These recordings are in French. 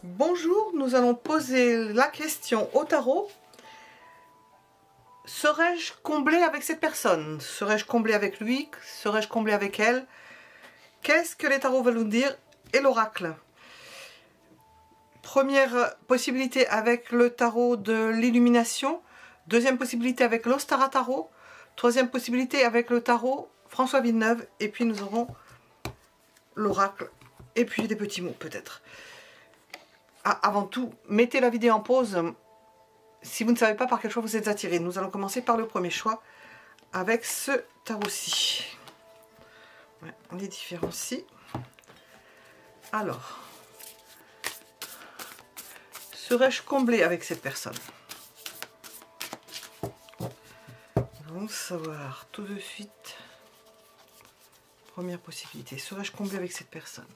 Bonjour, nous allons poser la question au tarot. Serais-je comblé avec cette personne? Serais-je comblé avec lui? Serais-je comblé avec elle? Qu'est-ce que les tarots veulent nous dire et l'oracle? Première possibilité avec le tarot de l'illumination. Deuxième possibilité avec l'Ostara Tarot. Troisième possibilité avec le tarot François Villeneuve. Et puis nous aurons l'oracle. Et puis des petits mots peut-être. Ah, avant tout, mettez la vidéo en pause si vous ne savez pas par quel choix vous êtes attiré. Nous allons commencer par le premier choix avec ce tarot-ci. Ouais, on les différencie. Alors, serais-je comblé avec cette personne? Nous allons savoir tout de suite. Première possibilité, serais-je comblé avec cette personne?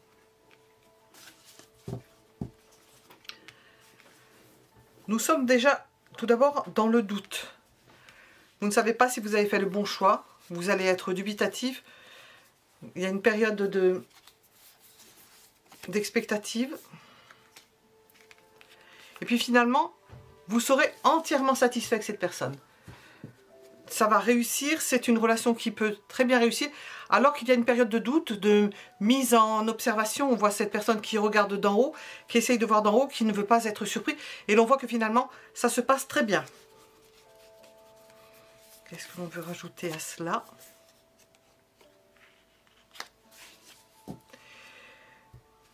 Nous sommes déjà, tout d'abord, dans le doute. Vous ne savez pas si vous avez fait le bon choix. Vous allez être dubitatif. Il y a une période d'expectative. Et puis finalement, vous serez entièrement satisfait avec cette personne. Ça va réussir, c'est une relation qui peut très bien réussir, alors qu'il y a une période de doute, de mise en observation. On voit cette personne qui regarde d'en haut, qui essaye de voir d'en haut, qui ne veut pas être surpris, et l'on voit que finalement, ça se passe très bien. Qu'est-ce que l'on veut rajouter à cela?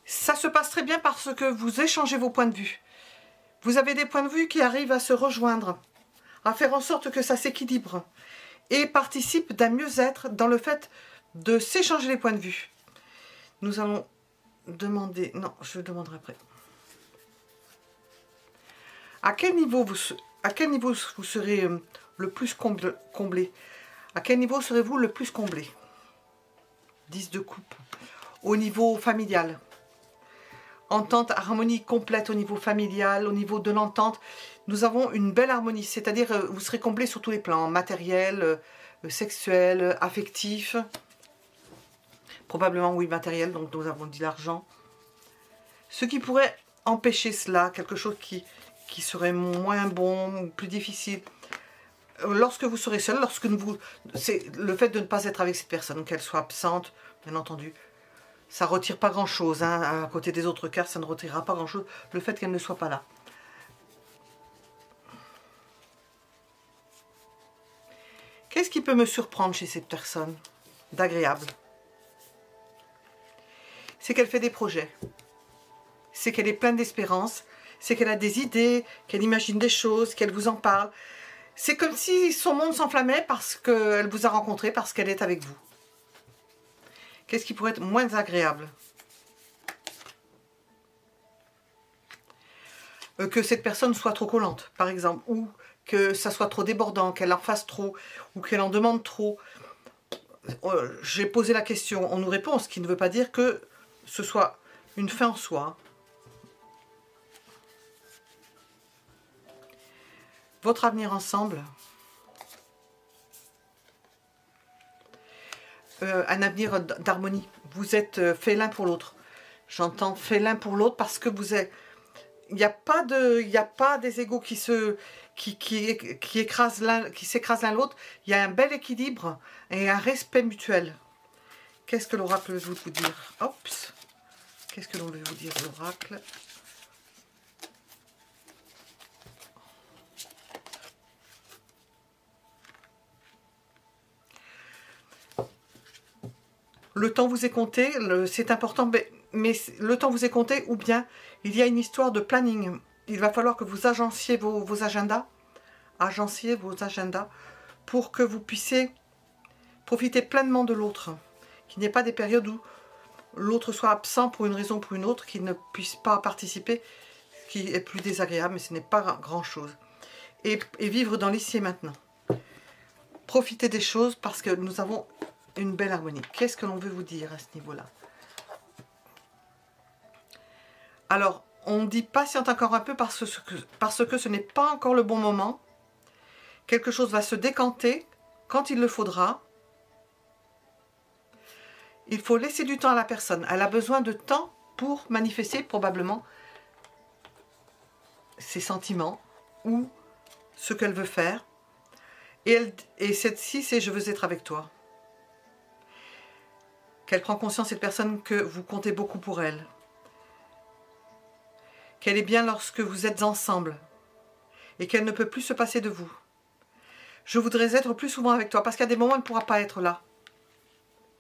Ça se passe très bien parce que vous échangez vos points de vue. Vous avez des points de vue qui arrivent à se rejoindre, à faire en sorte que ça s'équilibre et participe d'un mieux-être dans le fait de s'échanger les points de vue. Nous allons demander... Non, je demanderai après. À quel niveau vous serez le plus comblé? À quel niveau serez-vous le plus comblé? 10 de coupe. Au niveau familial. Entente, harmonie complète au niveau familial, au niveau de l'entente. Nous avons une belle harmonie, c'est-à-dire vous serez comblé sur tous les plans, matériel, sexuel, affectif. Probablement, oui, matériel, donc nous avons dit l'argent. Ce qui pourrait empêcher cela, quelque chose qui serait moins bon, plus difficile. Lorsque vous serez seul, c'est le fait de ne pas être avec cette personne, qu'elle soit absente, bien entendu. Ça ne retire pas grand-chose, hein. À côté des autres cartes, ça ne retirera pas grand-chose, le fait qu'elle ne soit pas là. Qu'est-ce qui peut me surprendre chez cette personne d'agréable? C'est qu'elle fait des projets. C'est qu'elle est pleine d'espérance. C'est qu'elle a des idées, qu'elle imagine des choses, qu'elle vous en parle. C'est comme si son monde s'enflammait parce qu'elle vous a rencontré, parce qu'elle est avec vous. Qu'est-ce qui pourrait être moins agréable? Que cette personne soit trop collante, par exemple, ou que ça soit trop débordant, qu'elle en fasse trop, ou qu'elle en demande trop. J'ai posé la question, on nous répond, ce qui ne veut pas dire que ce soit une fin en soi. Votre avenir ensemble, un avenir d'harmonie. Vous êtes fait l'un pour l'autre. J'entends fait l'un pour l'autre parce que vous êtes... Il n'y a pas des égos qui s'écrasent l'un l'autre. Il y a un bel équilibre et un respect mutuel. Qu'est-ce que l'oracle veut vous dire? Oups. Qu'est-ce que l'on veut vous dire, l'oracle? Le temps vous est compté, c'est important, mais le temps vous est compté, ou bien il y a une histoire de planning. Il va falloir que vous agenciez vos agendas, pour que vous puissiez profiter pleinement de l'autre. Qu'il n'y ait pas des périodes où l'autre soit absent pour une raison ou pour une autre, qu'il ne puisse pas participer, ce qui est plus désagréable, mais ce n'est pas grand-chose. Et vivre dans l'ici et maintenant. Profitez des choses parce que nous avons une belle harmonie. Qu'est-ce que l'on veut vous dire à ce niveau-là? Alors, on dit patiente encore un peu parce que ce n'est pas encore le bon moment. Quelque chose va se décanter quand il le faudra. il faut laisser du temps à la personne. Elle a besoin de temps pour manifester probablement ses sentiments ou ce qu'elle veut faire. Et cette-ci, c'est « je veux être avec toi ». Qu'elle prend conscience, cette personne, que vous comptez beaucoup pour elle. Qu'elle est bien lorsque vous êtes ensemble. Et qu'elle ne peut plus se passer de vous. Je voudrais être plus souvent avec toi, parce qu'il y a des moments où elle ne pourra pas être là.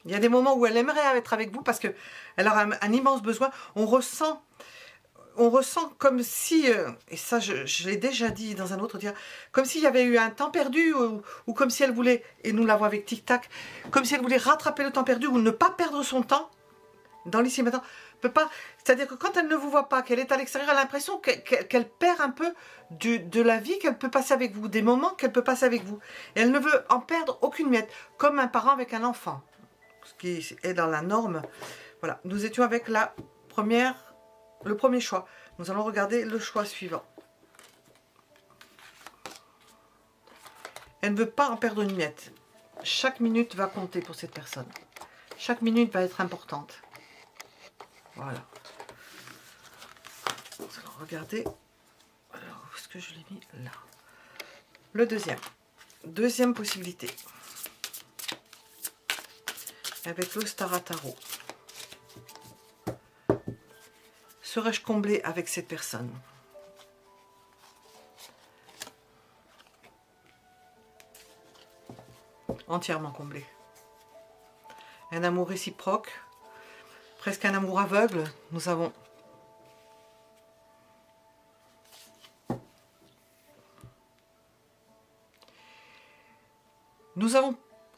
Il y a des moments où elle aimerait être avec vous, parce qu'elle aura un immense besoin. On ressent comme si, et ça je l'ai déjà dit dans un autre dire, comme s'il y avait eu un temps perdu, ou comme si elle voulait, et nous l'avons avec Tic Tac, comme si elle voulait rattraper le temps perdu, ou ne pas perdre son temps, dans l'ici et maintenant. Peut pas, c'est-à-dire que quand elle ne vous voit pas, qu'elle est à l'extérieur, elle a l'impression qu'elle perd un peu de la vie qu'elle peut passer avec vous, des moments qu'elle peut passer avec vous. Et elle ne veut en perdre aucune miette, comme un parent avec un enfant, ce qui est dans la norme. Voilà, nous étions avec le premier choix. Nous allons regarder le choix suivant. Elle ne veut pas en perdre une miette. Chaque minute va compter pour cette personne. Chaque minute va être importante. Voilà. Nous allons regarder. Alors, où est-ce que je l'ai mis? Là. Le deuxième. Deuxième possibilité. Avec le Star Tarot. Serais-je comblée avec cette personne? Entièrement comblée. Un amour réciproque. Presque un amour aveugle. Nous avons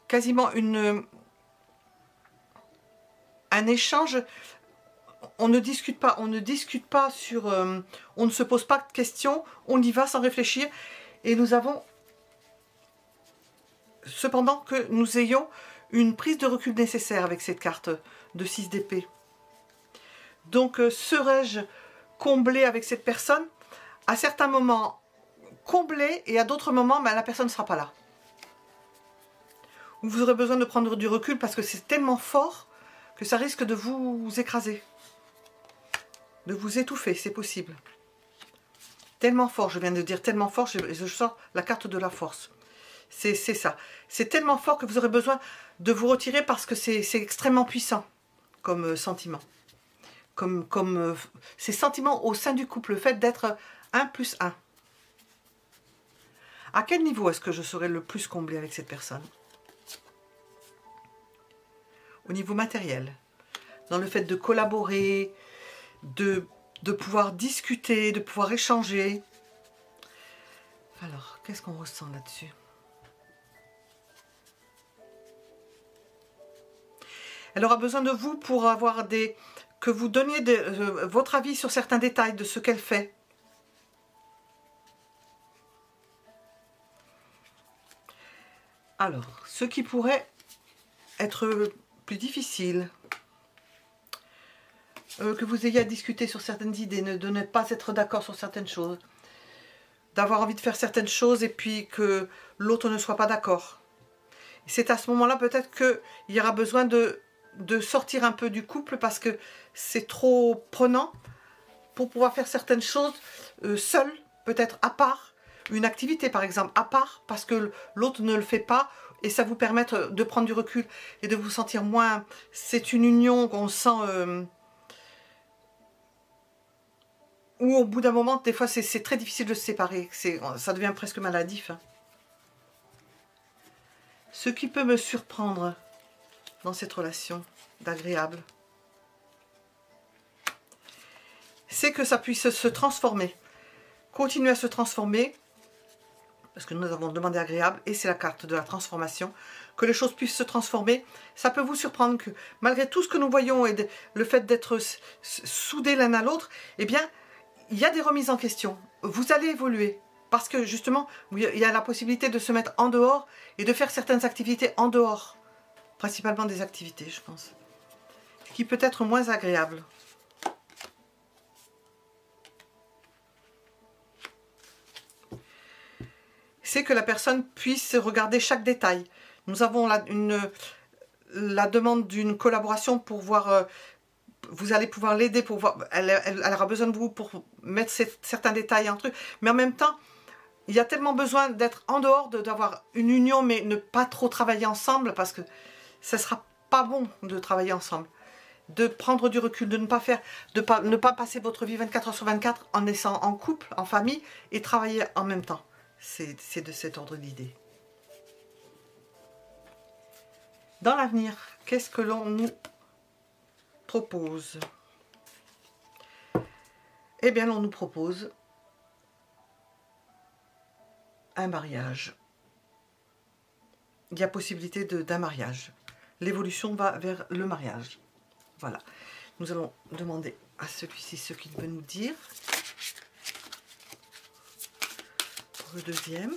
quasiment un échange. On ne discute pas sur, on ne se pose pas de questions, on y va sans réfléchir. Et nous avons cependant que nous ayons une prise de recul nécessaire avec cette carte de 6 d'épée. Donc, serais-je comblée avec cette personne? À certains moments, comblée, et à d'autres moments, la personne ne sera pas là. Vous aurez besoin de prendre du recul parce que c'est tellement fort que ça risque de vous écraser. De vous étouffer, c'est possible. Tellement fort, je viens de dire tellement fort, je sors la carte de la force. C'est ça. C'est tellement fort que vous aurez besoin de vous retirer parce que c'est extrêmement puissant comme sentiment. Comme ces sentiments au sein du couple, le fait d'être 1+1. À quel niveau est-ce que je serai le plus comblée avec cette personne? Au niveau matériel, dans le fait de collaborer, de pouvoir discuter, de pouvoir échanger. Alors, qu'est-ce qu'on ressent là-dessus? Elle aura besoin de vous pour avoir que vous donniez votre avis sur certains détails de ce qu'elle fait. Alors, ce qui pourrait être plus difficile, que vous ayez à discuter sur certaines idées, de ne pas être d'accord sur certaines choses, d'avoir envie de faire certaines choses et puis que l'autre ne soit pas d'accord. C'est à ce moment-là peut-être qu'il y aura besoin de sortir un peu du couple parce que c'est trop prenant pour pouvoir faire certaines choses seul, peut-être à part, une activité par exemple à part parce que l'autre ne le fait pas et ça vous permet de prendre du recul et de vous sentir moins... C'est une union qu'on sent... où au bout d'un moment, des fois c'est très difficile de se séparer, ça devient presque maladif. Hein. Ce qui peut me surprendre dans cette relation d'agréable, c'est que ça puisse se transformer, continuer à se transformer, parce que nous avons demandé agréable, et c'est la carte de la transformation, que les choses puissent se transformer. Ça peut vous surprendre que malgré tout ce que nous voyons et le fait d'être soudés l'un à l'autre, eh bien, il y a des remises en question. Vous allez évoluer, parce que justement, il y a la possibilité de se mettre en dehors et de faire certaines activités en dehors. Principalement des activités, je pense. Qui peut être moins agréable. C'est que la personne puisse regarder chaque détail. Nous avons la demande d'une collaboration pour voir, vous allez pouvoir l'aider pour voir, elle aura besoin de vous pour mettre certains détails en truc, mais en même temps, il y a tellement besoin d'être en dehors, d'avoir une union, mais ne pas trop travailler ensemble, parce que ça sera pas bon de travailler ensemble. De prendre du recul, de ne pas faire, ne pas passer votre vie 24 heures sur 24 en étant en couple, en famille, et travailler en même temps. C'est de cet ordre d'idée. Dans l'avenir, qu'est-ce que l'on nous propose? Eh bien, l'on nous propose un mariage. Il y a possibilité d'un mariage. L'évolution va vers le mariage. Voilà. Nous allons demander à celui-ci ce qu'il veut nous dire. Pour le deuxième.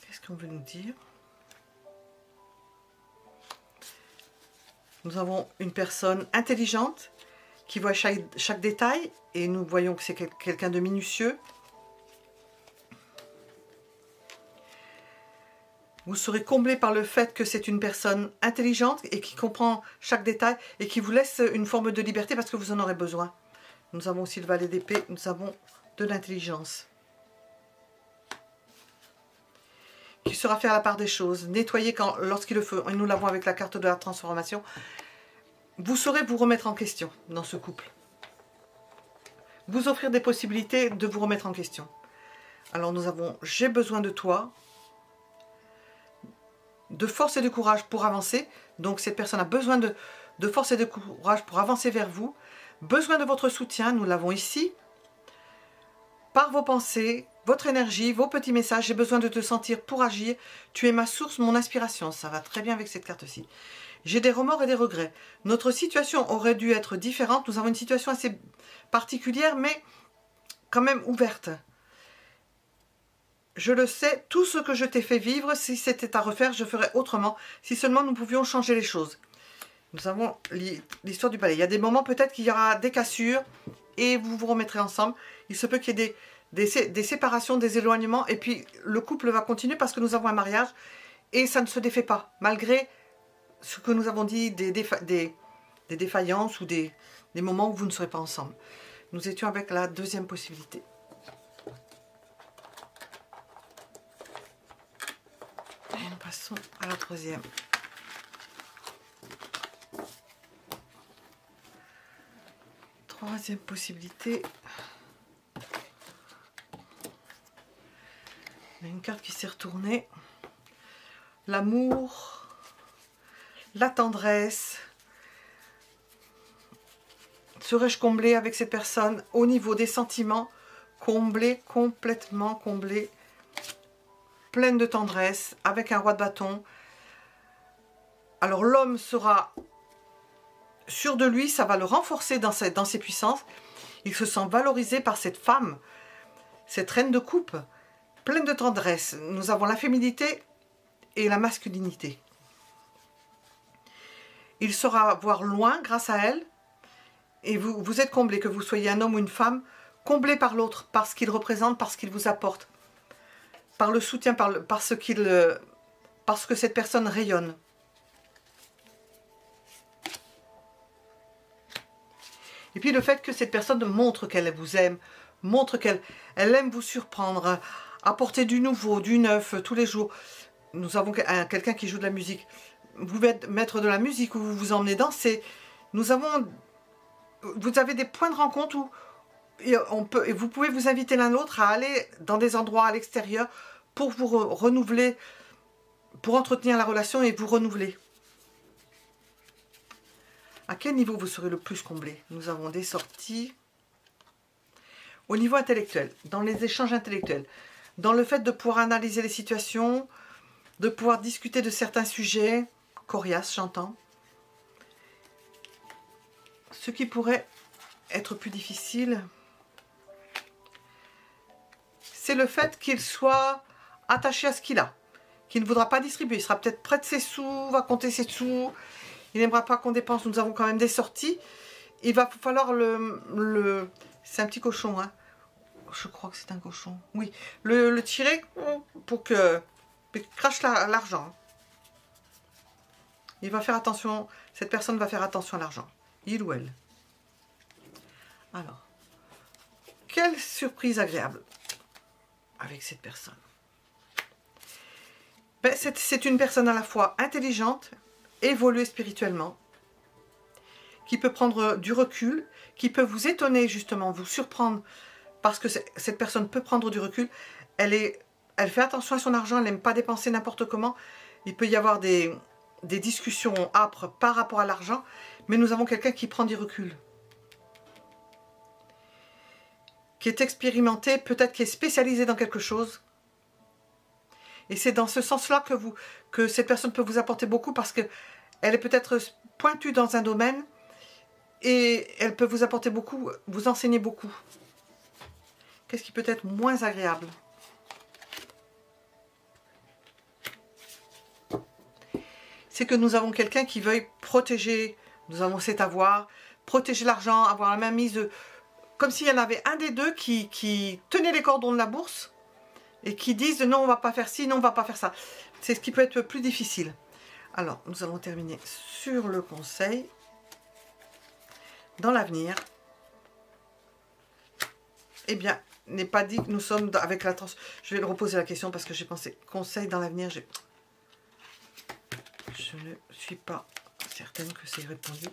Qu'est-ce qu'on veut nous dire? Nous avons une personne intelligente qui voit chaque détail et nous voyons que c'est quelqu'un de minutieux. Vous serez comblé par le fait que c'est une personne intelligente et qui comprend chaque détail et qui vous laisse une forme de liberté parce que vous en aurez besoin. Nous avons aussi le valet d'épée, nous avons de l'intelligence. Qui saura faire la part des choses, nettoyer lorsqu'il le faut. Et nous l'avons avec la carte de la transformation. Vous saurez vous remettre en question dans ce couple. Vous offrir des possibilités de vous remettre en question. Alors nous avons « J'ai besoin de toi ». De force et de courage pour avancer. Donc cette personne a besoin de force et de courage pour avancer vers vous. Besoin de votre soutien, nous l'avons ici. Par vos pensées, votre énergie, vos petits messages. J'ai besoin de te sentir pour agir. Tu es ma source, mon inspiration. Ça va très bien avec cette carte-ci. J'ai des remords et des regrets. Notre situation aurait dû être différente. Nous avons une situation assez particulière, mais quand même ouverte. Je le sais, tout ce que je t'ai fait vivre, si c'était à refaire, je ferais autrement. Si seulement nous pouvions changer les choses. Nous avons l'histoire du palais. Il y a des moments peut-être qu'il y aura des cassures et vous vous remettrez ensemble. Il se peut qu'il y ait des séparations, des éloignements. Et puis le couple va continuer parce que nous avons un mariage et ça ne se défait pas. Malgré ce que nous avons dit, des défaillances ou des moments où vous ne serez pas ensemble. Nous étions avec la deuxième possibilité. Passons à la troisième. Troisième possibilité. Il y a une carte qui s'est retournée. L'amour, la tendresse. Serais-je comblée avec cette personne au niveau des sentiments? Comblée, complètement comblée. Pleine de tendresse, avec un roi de bâton. Alors l'homme sera sûr de lui, ça va le renforcer dans ses puissances. Il se sent valorisé par cette femme, cette reine de coupe, pleine de tendresse. Nous avons la féminité et la masculinité. Il saura voir loin grâce à elle. Et vous êtes comblé, que vous soyez un homme ou une femme, comblé par l'autre, par ce qu'il représente, par ce qu'il vous apporte. Par le soutien, parce que cette personne rayonne. Et puis le fait que cette personne montre qu'elle vous aime, montre qu'elle aime vous surprendre, apporter du nouveau, du neuf tous les jours. Nous avons quelqu'un qui joue de la musique. Vous pouvez être maître de la musique ou vous vous emmenez danser. Vous avez des points de rencontre où vous pouvez vous inviter l'un l'autre à aller dans des endroits à l'extérieur pour vous renouveler, pour entretenir la relation et vous renouveler. À quel niveau vous serez le plus comblé? Nous avons des sorties. Au niveau intellectuel, dans les échanges intellectuels, dans le fait de pouvoir analyser les situations, de pouvoir discuter de certains sujets, coriaces j'entends. Ce qui pourrait être plus difficile, c'est le fait qu'il soit attaché à ce qu'il a, qu'il ne voudra pas distribuer. Il sera peut-être près de ses sous, va compter ses sous, il n'aimera pas qu'on dépense. Nous avons quand même des sorties. Il va falloir c'est un petit cochon, hein. Je crois que c'est un cochon. Oui, le tirer pour que crache l'argent. Il va faire attention, cette personne va faire attention à l'argent. Il ou elle. Alors, quelle surprise agréable avec cette personne. Ben, c'est une personne à la fois intelligente, évoluée spirituellement, qui peut prendre du recul, qui peut vous étonner justement, vous surprendre, parce que cette personne peut prendre du recul. Elle fait attention à son argent, elle n'aime pas dépenser n'importe comment. Il peut y avoir des discussions âpres par rapport à l'argent, mais nous avons quelqu'un qui prend du recul, qui est expérimenté, peut-être qui est spécialisé dans quelque chose. Et c'est dans ce sens-là que cette personne peut vous apporter beaucoup, parce qu'elle est peut-être pointue dans un domaine et elle peut vous apporter beaucoup, vous enseigner beaucoup. Qu'est-ce qui peut être moins agréable? C'est que nous avons quelqu'un qui veuille protéger, nous avons cet avoir, protéger l'argent, avoir la main mise, comme s'il y en avait un des deux qui tenait les cordons de la bourse et qui disent non, on va pas faire ci, non, on va pas faire ça. C'est ce qui peut être plus difficile. Alors, nous allons terminer sur le conseil. Dans l'avenir, eh bien, n'est pas dit que nous sommes avec la trans. Je vais le reposer la question parce que j'ai pensé conseil dans l'avenir. Je ne suis pas certaine que c'est répondu.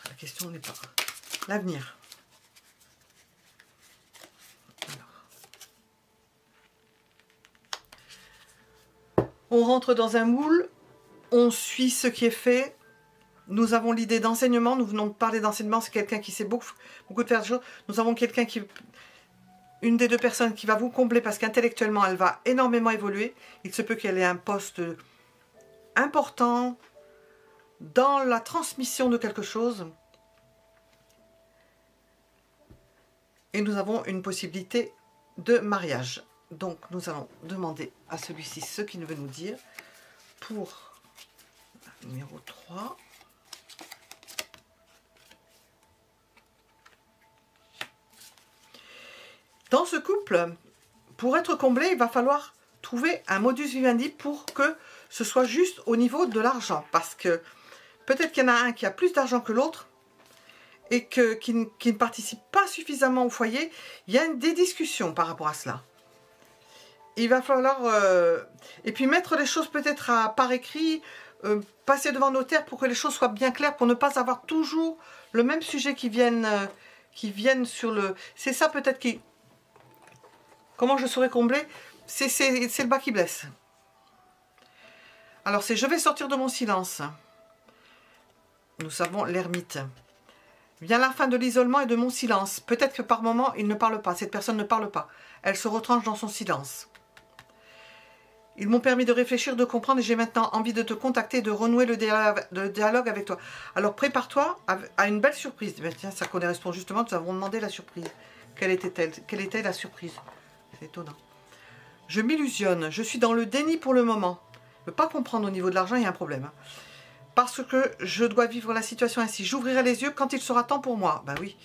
La question n'est pas l'avenir. On rentre dans un moule, on suit ce qui est fait. Nous avons l'idée d'enseignement, nous venons de parler d'enseignement, c'est quelqu'un qui sait beaucoup de faire des choses. Nous avons quelqu'un une des deux personnes qui va vous combler parce qu'intellectuellement elle va énormément évoluer. Il se peut qu'elle ait un poste important dans la transmission de quelque chose. Et nous avons une possibilité de mariage. Donc nous allons demander à celui-ci ce qu'il veut nous dire pour numéro 3. Dans ce couple, pour être comblé, il va falloir trouver un modus vivendi pour que ce soit juste au niveau de l'argent. Parce que peut-être qu'il y en a un qui a plus d'argent que l'autre et qui ne participe pas suffisamment au foyer. Il y a des discussions par rapport à cela. Il va falloir... et puis mettre les choses peut-être par écrit, passer devant notaire pour que les choses soient bien claires, pour ne pas avoir toujours le même sujet qui viennent sur le... C'est ça peut-être qui... Comment je serai comblée? C'est le bas qui blesse. Alors c'est je vais sortir de mon silence. Nous savons l'ermite. Vient la fin de l'isolement et de mon silence. Peut-être que par moment il ne parle pas. Cette personne ne parle pas. Elle se retranche dans son silence. Ils m'ont permis de réfléchir, de comprendre et j'ai maintenant envie de te contacter, de renouer le dialogue avec toi. Alors prépare-toi à une belle surprise. Ben, tiens, ça correspond justement, nous avons demandé la surprise. Quelle était-elle? Quelle était la surprise? C'est étonnant. Je m'illusionne, je suis dans le déni pour le moment. Je ne peux pas comprendre au niveau de l'argent, il y a un problème. Parce que je dois vivre la situation ainsi. J'ouvrirai les yeux quand il sera temps pour moi. Ben oui.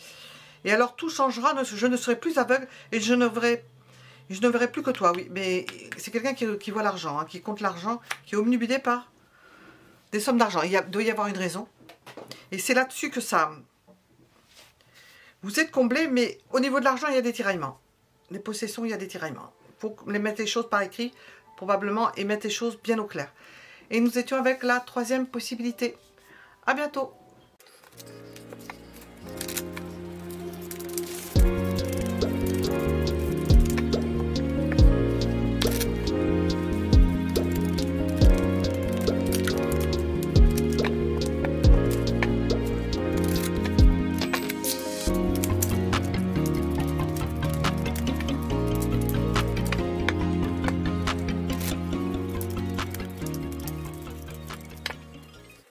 Et alors tout changera, je ne serai plus aveugle et je ne verrai plus que toi. Oui, mais c'est quelqu'un qui voit l'argent, hein, qui compte l'argent, qui est omnibulé par des sommes d'argent. Il doit y avoir une raison. Et c'est là-dessus que ça... Vous êtes comblé, mais au niveau de l'argent, il y a des tiraillements. Les possessions, il y a des tiraillements. Il faut mettre les choses par écrit, probablement, et mettre les choses bien au clair. Et nous étions avec la troisième possibilité. À bientôt.